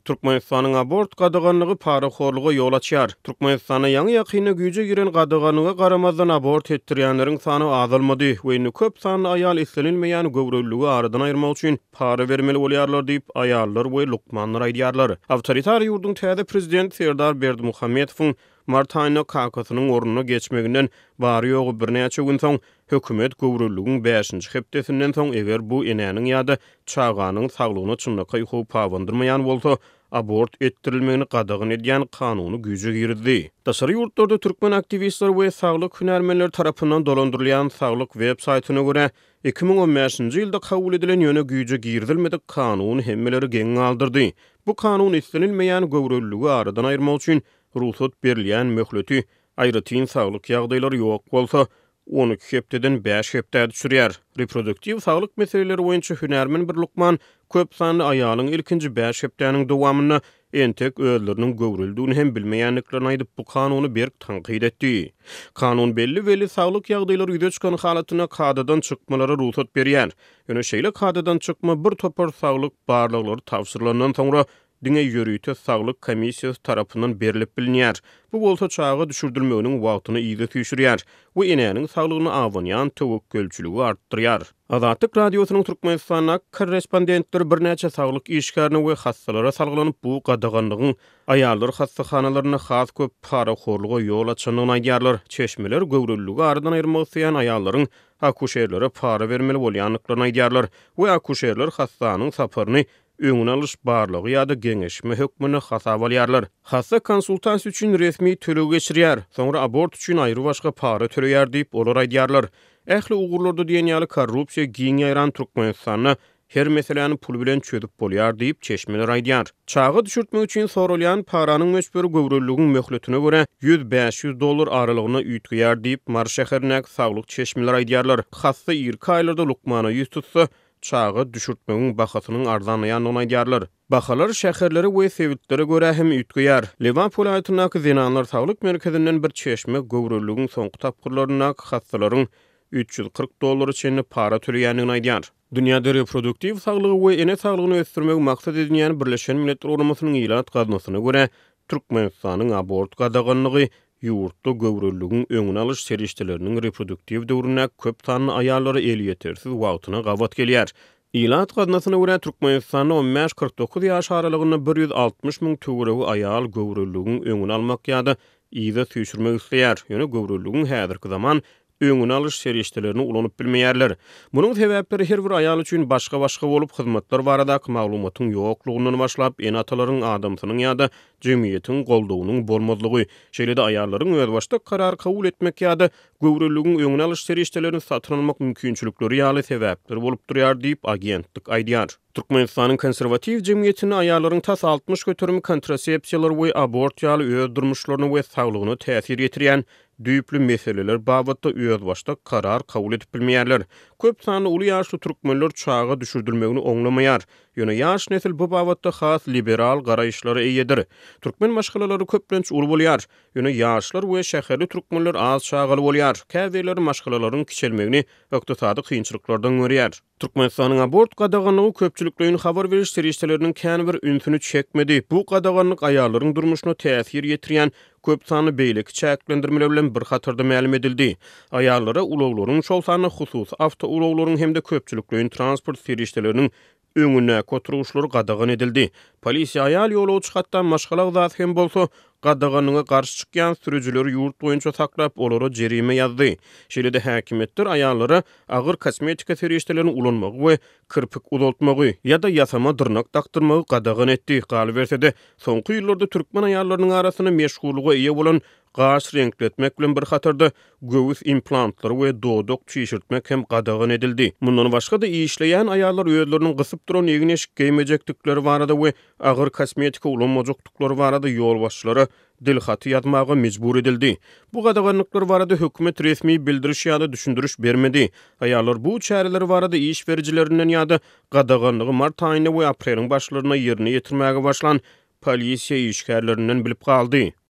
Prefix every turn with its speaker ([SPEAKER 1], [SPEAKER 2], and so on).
[SPEAKER 1] Türkmenistanyň abort gadaganlygy paraxorluga ýol açýar. Türkmenistana ýaňy ýakyna güýje giren gadaganlyga garamazdan abort etdirýänleriň sany azalmady we köp sanly aýal islenilmeýän göwrelligi aradan aýyrmak üçin para bermeli bolýarlar diýip aýallar we lukmanlar aýdýarlar. Awtoritar ýurdun täze prezident Serdar Berdimuhammedowyň mart aýyna kakasynyň ornuna geçmeginden bary ýogy birnäçe gün soň hökümet göwrelligin 5-nji hepdesinden soň eger bu enäniň ýa-da çaganyň saglygyny çynlykka ýukup pawandyrmaýan bolsa, abort etdirilmegini qadagyn edýän kanuny güýje girdi. Daşary ýurtlarda türkmen aktivistler we saglyk hünärmenler tarapyndan dolandyrylýan saglyk web saytyna görä 2015-nji ýylda kabul edilen ýöne güýje girdilmedik kanun hemmeleri geň aldyrdy. Bu kanun islenilmeýän göwrelligi aradan aýyrmak üçin ruhsat berilýän möhleti aýratyn saglyk ýagdaýlary ýok bolsa 12 hepdeden 5 hepdäde düşürýär. Reproduktiv saglyk meseleleri boýunça hünärmen bir lukman köp sanly aýalyň ilkinji 5 hepdäniň dowamyna entek özleriniň göwreldigini hem bilmeýänliklerini aýdyp bu kanuny berk tanqid etdi. Kanun belli saglyk ýagdaýlary ýüze çykan halatyna kadadan çykmalara ruhsat berýär. Ýöne şeýle kadadan çykma bir topar saglyk barlyklary tawsyrlandan soňra diňe ýörüýte saglyk komissiýasy tarapyndan berilip bilinýär. Bu bolsa çağa düşürdilmeginiň wagtyny ýygy tüýşürýär we enäniň saglygyny awanýan tewekkelçiligi artdyrýar. Azatlyk radiosynyň Türkmenistana korrespondentleri birnäçe saglyk işgärine we hassalara salgylanyp bu gadaganlygyň aýallar hassahanalarına has köp paraxorluga ýol açanyny aýdýarlar. Çeşmeler göwrelligi aradan aýyrmak isleýän aýallaryň akuşerlere para bermeli bolýanlyklaryny aýdýarlar we akuşerler hassanyň saparyny öňüne alyş barlygy ýa-da geňeşme hökmüne hasap alýarlar. Hassa konsultasiýa üçin resmi töleg geçirýär, soňra abort üçin aýry başga para töleýär diýip olar aýdýarlar. Ähli ugurlarda diýen ýaly korrupsiýa giň ýaran Türkmenistanyny her meseleni pul bilen çödüp bolýar diýip çeşmeler aýdýar. Çağı düşürtmek üçin sorulýan paranyň möçberi göwrelliginiň möhletine görä $100-500 aralygyna üýtgýär diýip Mar şäherindäki saglyk çeşmeler aýdýarlar. Hassa ýerki aýlarda lukmana ýüz tutsa çağı düşürtmegiň bahasynyň arzanýanyny aýdýarlar. Bahalar şäherlere we sewitlere görä hem üýtgýär. Liverpool aýatynaky Zenanlar saglyk merkezinden bir çeşme göwrelliginiň soňky tapgyrlaryna hassalaryň $340 çenli para töleýänini aýdýar. Dünýäde reproduktiv saglygy we ene saglygyny ösdürmek maksat edilýän Birleşen Milletler Uramasynyň ýylat gaznasyna görä Türkmenistanyň abort gadaganlygy ýurtda göwrelligin öňüne alyş serişdeleriniň reproduktiv döwrüne köp sanly aýallary el ýetersiz wagtyna gawat gelýär. Ýylat gaznasyna görä Türkmenistanda 15-49 ýaş aralygyny 160 000 töweregi aýal göwrelligin öňüne almak ýa-da ýyza tüýşürmek isleýär. Ýöne göwrelligin häzirki zaman öňüne alyş serişdelerini ulanyp bilmeýärler. Munyň sebäpleri her bir aýal üçin başga-başga bolup hyzmatlar baradaky maglumatyň ýoklugyny başlap en atalaryň adamsynyň ýa-da jemgyýetiň goldawynyň bolmazlygy, şeýle-de aýallaryň öz başda karar kabul etmek ýa-da göwrelligin öňüne alyş serişdelerini satyn almak mümkinçilikleri ýaly sebäpler bolup durýar diýip agentlik aýdýar. Türkmenistanyň konserwativ jemgyýetine aýallaryň tas 60 göterimi kontrasepsiýalar we abort ýaly öz durmuşlaryny we saglygyny täsir ýetirýän düýpli meseleler babatda öz başda karar kabul edip bilmeýärler. Köp sanly uly ýaşly türkmenler çağa düşürdilmegini oňlamaýar. Ýöne ýaş nesil bu babatda has liberal garaýşlary eýedir. Türkmen maşgalalary köplenç uly bolýar. Ýöne ýaşlar we şäherli türkmenler az çağaly bolýar. Käzeler maşgalalaryň kiçelmegini ykdysady kynçylyklardan görýär. Türkmenistanyň abort gadaganlygy köpçüliklerini habar beriş serişdeleriniň kän bir ünsüni çekmedi. Bu gadaganlyk aýallaryň durmuşyna täsir ýetirýän köp sanly beýleki çäklendirmeler bilen bir hatarda ma'lum edildi. Aýallara ulaglaryň şol sany husus awto ulaglaryň hemde köpçüliklerini transport serişdeleriniň öňüne koturuşlary gadagan edildi. Polisiýa aýal ýolagçy hatda maşgalak zat hem bolsa gadaganyňa garşy çykýan sürüjileri ýurt boýunça saklap olary jerime ýazdy. Şeýle-de häkimetler aýallara agyr kosmetika serişdelerini ulanmagy we kirpik uzaltmagy ýa-da ýasama dyrnak taktyrmagy gadagan etdi. Galy bersede soňky ýyllarda türkmen aýallarynyň arasyna meşgullyga eýe bolan gaş renkletmek bilen bir hatarda göwüs implantlary we dodok tüýşürtmek hem gadagan edildi. Mundan başga-da işleýän aýallar özleriniň gysyp duran ýeňeş geýmejekdikleri barada we agyr kosmetika ulanmajykdykları barada ýol başçylary dilhaty ýazmaga mejbur edildi. Bu gadaganlyklar barada hökümet resmi bildiriş ýa-da düşündiriş bermedi. Aýallar bu çäreler barada iş berijilerinden ýa-da gadaganlygy mart aýyna we apreliň başlaryna ýerine ýetirmäge başlan polisiýa işgärlerinden bilip galdy.